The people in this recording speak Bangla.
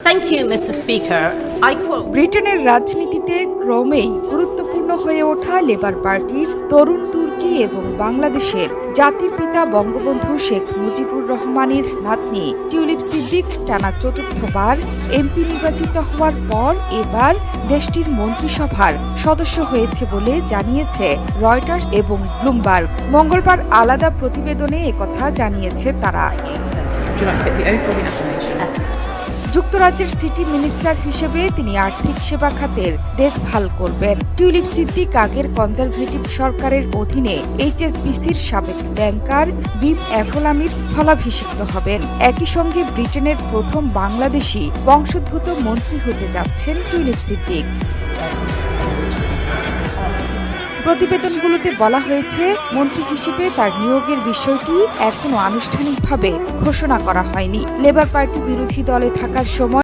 Thank you, Mr. Speaker. I quote. ব্রিটেনের রাজনীতিতে ক্রমেই গুরুত্বপূর্ণ হয়ে ওঠা লেবার পার্টির তরুণ তুর্কি এবং বাংলাদেশের জাতির পিতা বঙ্গবন্ধু শেখ মুজিবুর রহমানের নাতনি টিউলিপ সিদ্দিক টানা চতুর্থবার এমপি নির্বাচিত হওয়ার পর এবার দেশটির মন্ত্রিসভার সদস্য হয়েছে বলে জানিয়েছে রয়টার্স এবং ব্লুমবার্গ। মঙ্গলবার আলাদা প্রতিবেদনে একথা জানিয়েছে তারা। যুক্তরাজ্যের সিটি মিনিস্টার হিসেবে তিনি আর্থিক সেবা খাতের দেখভাল করবেন। টিউলিপ সিদ্দিক আগের কনজারভেটিভ সরকারের অধীনে এইচএসবিসির সাবেক ব্যাংকার বিম এফোলামির স্থলাভিষিক্ত হবেন। একই সঙ্গে ব্রিটেনের প্রথম বাংলাদেশি বংশোদ্ভূত মন্ত্রী হতে যাচ্ছেন টিউলিপ সিদ্দিক। প্রতিবেদনগুলোতে বলা হয়েছে, মন্ত্রী হিসেবে তার নিয়োগের বিষয়টি এখনো আনুষ্ঠানিকভাবে ঘোষণা করা হয়নি। লেবার পার্টি বিরোধী দলে থাকার সময়